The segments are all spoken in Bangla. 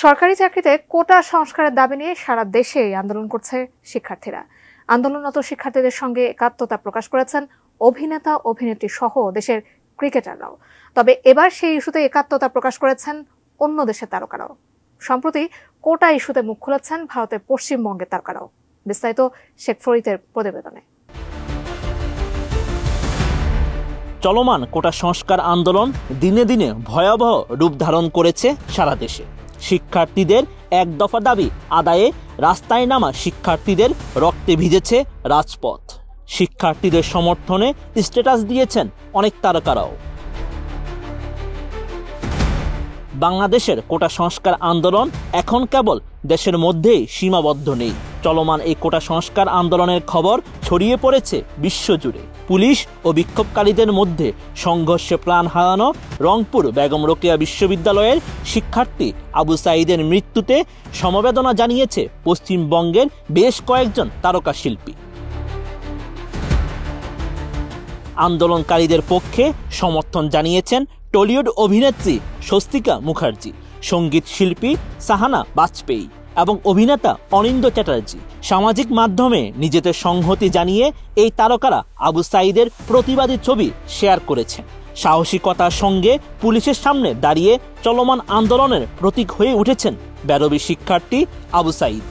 সরকারি চাকরিতে কোটা সংস্কারের দাবি নিয়ে সারা দেশে আন্দোলন করছে শিক্ষার্থীরা। আন্দোলনরত শিক্ষার্থীদের সঙ্গে একাত্মতা প্রকাশ করেছেন অভিনেতা অভিনেত্রী সহ দেশের ক্রিকেটাররাও। তবে এবার সেই ইস্যুতে একাত্মতা প্রকাশ করেছেন অন্য দেশের তারকারাও। সম্প্রতি কোটা ইস্যুতে মুখ খুলেছেন ভারতের পশ্চিমবঙ্গের তারকারাও। বিস্তারিত শেখ ফরিদের প্রতিবেদনে। চলমান কোটা সংস্কার আন্দোলন দিনে দিনে ভয়াবহ রূপ ধারণ করেছে সারা দেশে। শিক্ষার্থীদের এক দফা দাবি আদায়ে রাস্তায় নামা শিক্ষার্থীদের রক্তে ভিজেছে রাজপথ। শিক্ষার্থীদের সমর্থনে স্ট্যাটাস দিয়েছেন অনেক তারকারাও। বাংলাদেশের কোটা সংস্কার আন্দোলন এখন কেবল দেশের মধ্যেই সীমাবদ্ধ নেই। চলমান এই কোটা সংস্কার আন্দোলনের খবর ছড়িয়ে পড়েছে বিশ্বজুড়ে। পুলিশ ও বিক্ষোভকারীদের মধ্যে সংঘর্ষে প্রাণ হারানো রংপুর বেগম রোকেয়া বিশ্ববিদ্যালয়ের শিক্ষার্থী আবু সাঈদের মৃত্যুতে সমবেদনা জানিয়েছে পশ্চিমবঙ্গের বেশ কয়েকজন তারকা শিল্পী। আন্দোলনকারীদের পক্ষে সমর্থন জানিয়েছেন টলিউড অভিনেত্রী স্বস্তিকা মুখার্জি, সঙ্গীত শিল্পী সাহানা বাজপেয়ী এবং অভিনেতা অনিন্দ্য চ্যাটার্জি। সামাজিক মাধ্যমে নিজেদের সংহতি জানিয়ে এই তারকারা আবু সাঈদের প্রতিবাদী ছবি শেয়ার করেছেন। সাহসিকতার সঙ্গে পুলিশের সামনে দাঁড়িয়ে চলমান আন্দোলনের প্রতীক হয়ে উঠেছেন বেরোবি শিক্ষার্থী আবু সাঈদ।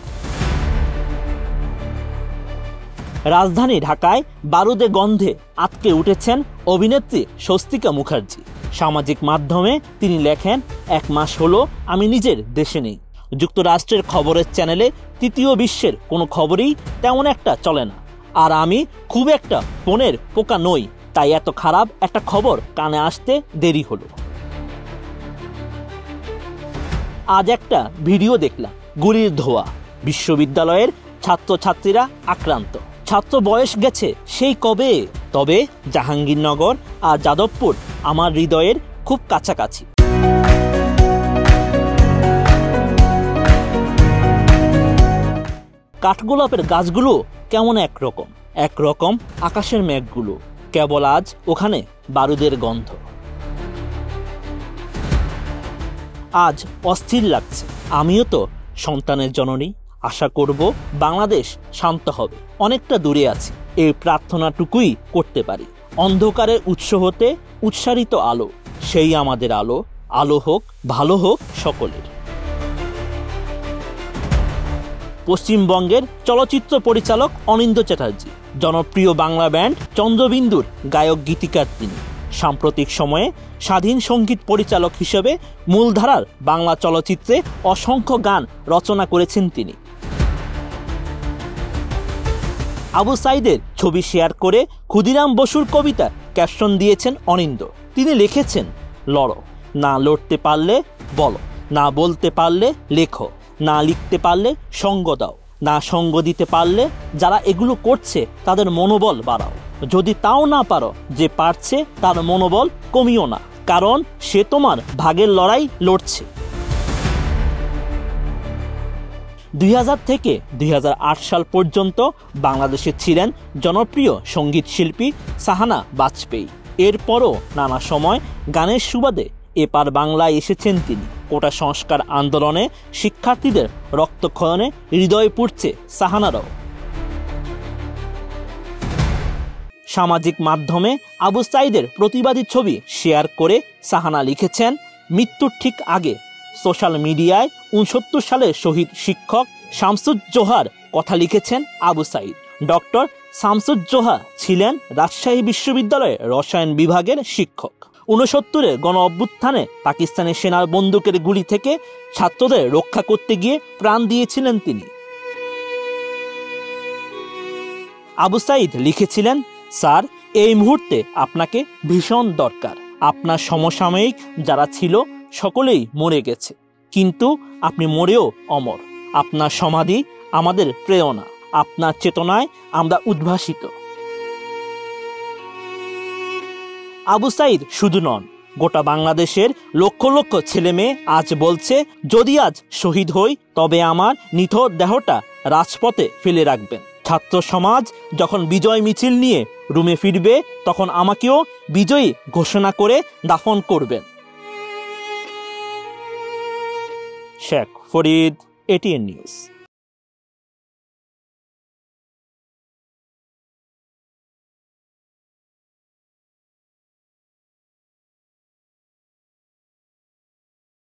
রাজধানী ঢাকায় বারুদে গন্ধে আটকে উঠেছেন অভিনেত্রী স্বস্তিকা মুখার্জি। সামাজিক মাধ্যমে তিনি লেখেন, 1 মাস হলো আমি নিজের দেশে নেই। যুক্তরাষ্ট্রের খবরের চ্যানেলে তৃতীয় বিশ্বের কোনো খবরই তেমন একটা চলে না, আর আমি খুব একটা ফোনের পোকা নই, তাই এত খারাপ একটা খবর কানে আসতে দেরি হলো। আজ একটা ভিডিও দেখলাম, গুলির ধোঁয়া, বিশ্ববিদ্যালয়ের ছাত্রছাত্রীরা আক্রান্ত। ছাত্র বয়স গেছে সেই কবে, তবে জাহাঙ্গীরনগর আর যাদবপুর আমার হৃদয়ের খুব কাছাকাছি। কাঠগোলাপের গাছগুলো কেমন একরকম আকাশের মেঘগুলো, কেবল আজ ওখানে বারুদের গন্ধ। আজ অস্থির লাগছে, আমিও তো সন্তানের জননী। আশা করব বাংলাদেশ শান্ত হবে, অনেকটা দূরে আছি, এই প্রার্থনাটুকুই করতে পারি। অন্ধকারের উৎস হতে উৎসারিত আলো, সেই আমাদের আলো। আলো হোক, ভালো হোক সকলের। পশ্চিমবঙ্গের চলচ্চিত্র পরিচালক অনিন্দ্য চ্যাটার্জি, জনপ্রিয় বাংলা ব্যান্ড চন্দ্রবিন্দুর গায়ক গীতিকার তিনি। সাম্প্রতিক সময়ে স্বাধীন সঙ্গীত পরিচালক হিসেবে মূলধারার বাংলা চলচ্চিত্রে অসংখ্য গান রচনা করেছেন তিনি। আবু সাঈদের ছবি শেয়ার করে ক্ষুদিরাম বসুর কবিতা ক্যাপশন দিয়েছেন অনিন্দ্য। তিনি লিখেছেন, লড়ো, না লড়তে পারলে বলো, না বলতে পারলে লেখো, না লিখতে পারলে সঙ্গ দাও, না সঙ্গ দিতে পারলে যারা এগুলো করছে তাদের মনোবল বাড়াও। যদি তাও না পারো, যে পারছে তার মনোবল কমিও না, কারণ সে তোমার ভাগের লড়াই লড়ছে। 2000 থেকে 2008 সাল পর্যন্ত বাংলাদেশে ছিলেন জনপ্রিয় সঙ্গীত শিল্পী সাহানা বাজপেয়ী। এরপরও নানা সময় গানের সুবাদে এপার বাংলায় এসেছেন তিনি। কোটা সংস্কার আন্দোলনে শিক্ষার্থীদের রক্তক্ষরণে হৃদয় পুড়ছে সাহানারও। সামাজিক মাধ্যমে আবু সাঈদের প্রতিবাদী ছবি শেয়ার করে সাহানা লিখেছেন, মৃত্যুর ঠিক আগে সোশ্যাল মিডিয়ায় 69 সালের শহীদ শিক্ষক শামসুজ্জোহার কথা লিখেছেন আবু সাঈদ। ডক্টর শামসুজ্জোহা ছিলেন রাজশাহী বিশ্ববিদ্যালয়ের রসায়ন বিভাগের শিক্ষক। 69-এর গণ অভ্যুত্থানে পাকিস্তানি সেনার বন্দুকের গুলি থেকে ছাত্রদের রক্ষা করতে গিয়ে প্রাণ দিয়েছিলেন তিনি। আবু সাঈদ লিখেছিলেন, স্যার, এই মুহূর্তে আপনাকে ভীষণ দরকার। আপনার সমসাময়িক যারা ছিল সকলেই মরে গেছে, কিন্তু আপনি মরেও অমর। আপনার সমাধি আমাদের প্রেরণা, আপনার চেতনায় আমরা উদ্ভাসিত। আবু সাঈদ শুধু নন, গোটা বাংলাদেশের লক্ষ লক্ষ ছেলে মেয়ে আজ বলছে, যদি আজ শহীদ হই তবে আমার নিথর দেহটা রাজপথে ফেলে রাখবেন। ছাত্র সমাজ যখন বিজয় মিছিল নিয়ে রুমে ফিরবে, তখন আমাকেও বিজয়ী ঘোষণা করে দাফন করবেন। Sheikh Farid, ATN news.